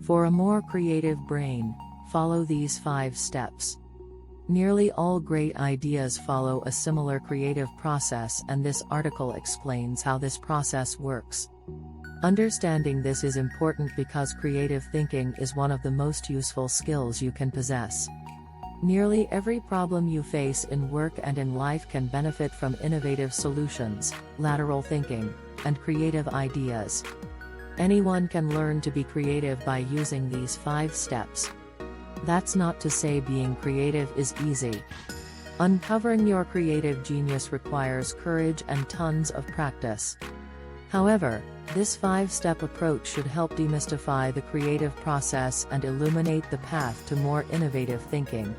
For a more creative brain, follow these 5 steps. Nearly all great ideas follow a similar creative process, and this article explains how this process works. Understanding this is important because creative thinking is one of the most useful skills you can possess. Nearly every problem you face in work and in life can benefit from innovative solutions, lateral thinking, and creative ideas. Anyone can learn to be creative by using these 5 steps. That's not to say being creative is easy. Uncovering your creative genius requires courage and tons of practice. However, this 5-step approach should help demystify the creative process and illuminate the path to more innovative thinking.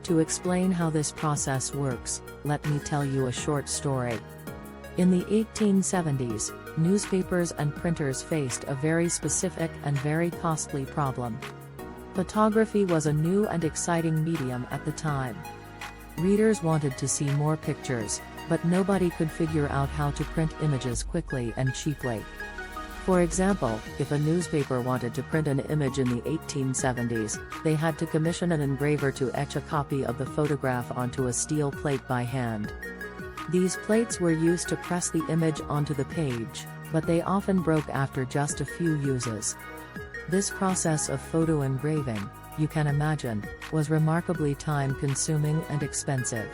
To explain how this process works, let me tell you a short story. In the 1870s, newspapers and printers faced a very specific and very costly problem. Photography was a new and exciting medium at the time. Readers wanted to see more pictures, but nobody could figure out how to print images quickly and cheaply. For example, if a newspaper wanted to print an image in the 1870s, they had to commission an engraver to etch a copy of the photograph onto a steel plate by hand. These plates were used to press the image onto the page, but they often broke after just a few uses. This process of photo engraving, you can imagine, was remarkably time-consuming and expensive.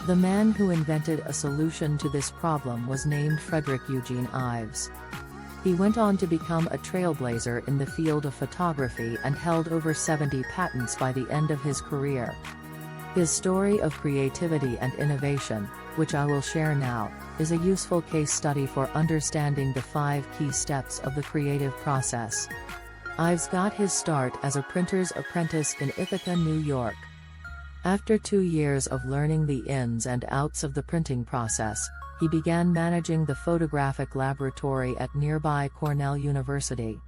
The man who invented a solution to this problem was named Frederick Eugene Ives. He went on to become a trailblazer in the field of photography and held over 70 patents by the end of his career. His story of creativity and innovation, which I will share now, is a useful case study for understanding the 5 key steps of the creative process. Ives got his start as a printer's apprentice in Ithaca, New York. After 2 years of learning the ins and outs of the printing process, he began managing the photographic laboratory at nearby Cornell University.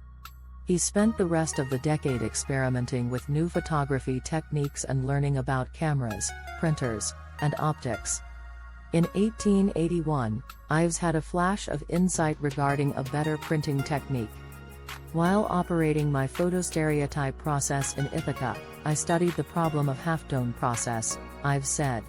He spent the rest of the decade experimenting with new photography techniques and learning about cameras, printers, and optics. In 1881, Ives had a flash of insight regarding a better printing technique. While operating my photostereotype process in Ithaca, I studied the problem of halftone process, Ives said.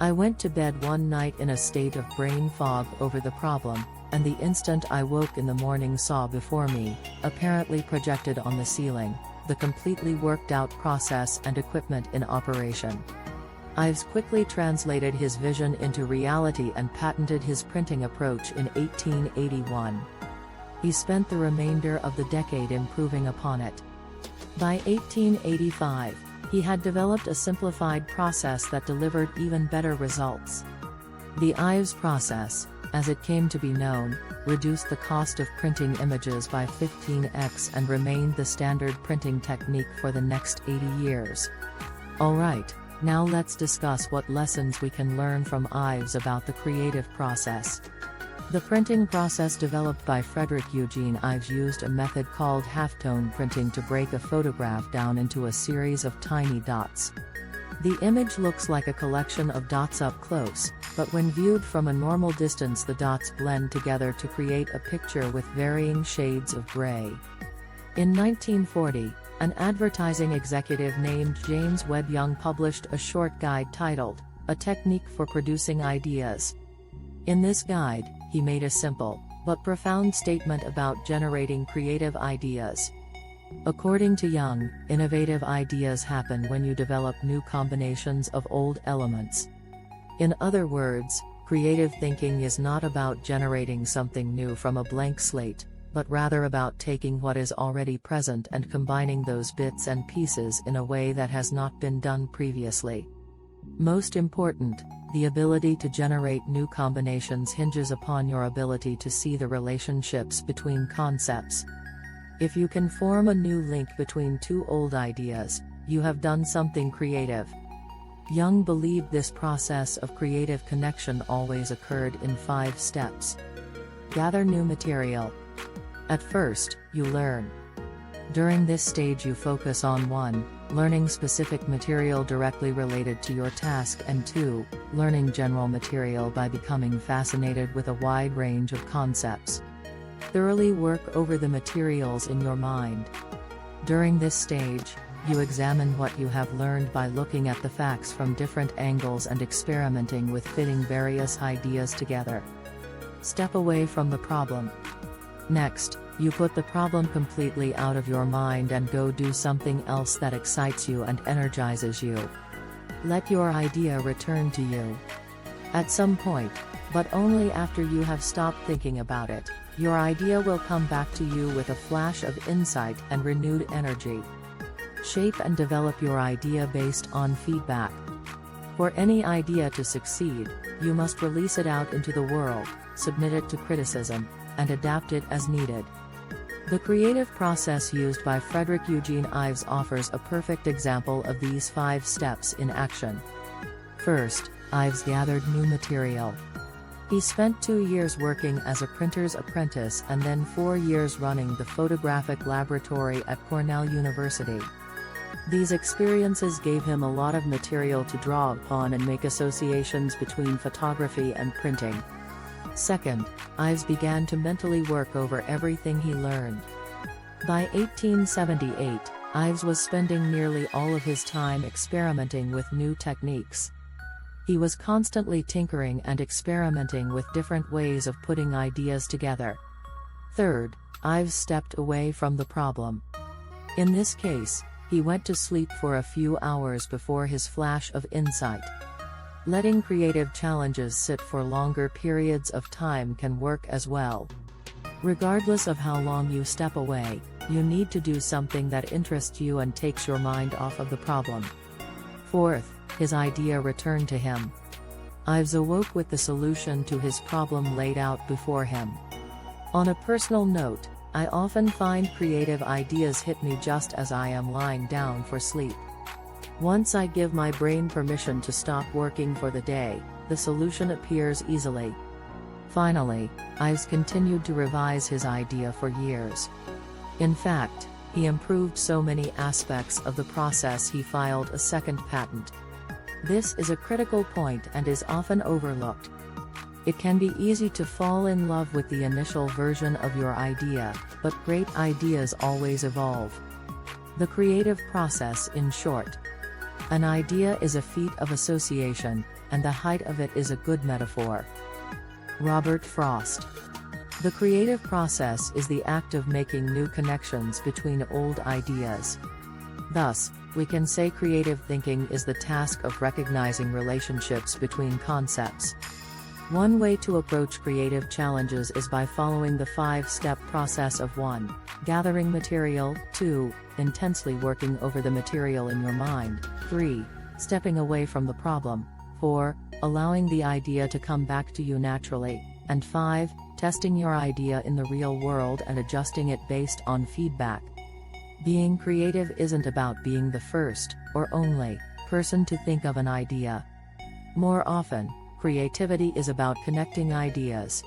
I went to bed one night in a state of brain fog over the problem, and the instant I woke in the morning saw before me, apparently projected on the ceiling, the completely worked-out process and equipment in operation. Ives quickly translated his vision into reality and patented his printing approach in 1881. He spent the remainder of the decade improving upon it. By 1885, he had developed a simplified process that delivered even better results. The Ives process, as it came to be known, reduced the cost of printing images by 15x and remained the standard printing technique for the next 80 years. Alright, now let's discuss what lessons we can learn from Ives about the creative process. The printing process developed by Frederick Eugene Ives used a method called halftone printing to break a photograph down into a series of tiny dots. The image looks like a collection of dots up close, but when viewed from a normal distance the dots blend together to create a picture with varying shades of gray. In 1940, an advertising executive named James Webb Young published a short guide titled, A Technique for Producing Ideas. In this guide, he made a simple, but profound statement about generating creative ideas. According to Young, innovative ideas happen when you develop new combinations of old elements. In other words, creative thinking is not about generating something new from a blank slate, but rather about taking what is already present and combining those bits and pieces in a way that has not been done previously. Most important, the ability to generate new combinations hinges upon your ability to see the relationships between concepts. If you can form a new link between two old ideas, you have done something creative. Young believed this process of creative connection always occurred in 5 steps. Gather new material. At first, you learn. During this stage you focus on 1, learning specific material directly related to your task, and 2, learning general material by becoming fascinated with a wide range of concepts. Thoroughly work over the materials in your mind. During this stage, you examine what you have learned by looking at the facts from different angles and experimenting with fitting various ideas together. Step away from the problem. Next, you put the problem completely out of your mind and go do something else that excites you and energizes you. Let your idea return to you. At some point, but only after you have stopped thinking about it, your idea will come back to you with a flash of insight and renewed energy. Shape and develop your idea based on feedback. For any idea to succeed, you must release it out into the world, submit it to criticism, and adapt it as needed. The creative process used by Frederick Eugene Ives offers a perfect example of these 5 steps in action. First, Ives gathered new material. He spent 2 years working as a printer's apprentice and then 4 years running the photographic laboratory at Cornell University. These experiences gave him a lot of material to draw upon and make associations between photography and printing. Second, Ives began to mentally work over everything he learned. By 1878, Ives was spending nearly all of his time experimenting with new techniques. He was constantly tinkering and experimenting with different ways of putting ideas together. Third, Ives stepped away from the problem. In this case, he went to sleep for a few hours before his flash of insight. Letting creative challenges sit for longer periods of time can work as well. Regardless of how long you step away, you need to do something that interests you and takes your mind off of the problem. Fourth, his idea returned to him. Ives awoke with the solution to his problem laid out before him. On a personal note, I often find creative ideas hit me just as I am lying down for sleep. Once I give my brain permission to stop working for the day, the solution appears easily. Finally, Ives continued to revise his idea for years. In fact, he improved so many aspects of the process he filed a second patent. This is a critical point and is often overlooked. It can be easy to fall in love with the initial version of your idea, but great ideas always evolve. The creative process, in short. An idea is a feat of association, and the height of it is a good metaphor. Robert Frost. The creative process is the act of making new connections between old ideas. Thus, we can say creative thinking is the task of recognizing relationships between concepts. One way to approach creative challenges is by following the 5-step process of 1. Gathering material, 2. Intensely working over the material in your mind, 3. Stepping away from the problem, 4. Allowing the idea to come back to you naturally, and 5. Testing your idea in the real world and adjusting it based on feedback. Being creative isn't about being the first, or only, person to think of an idea. More often, creativity is about connecting ideas,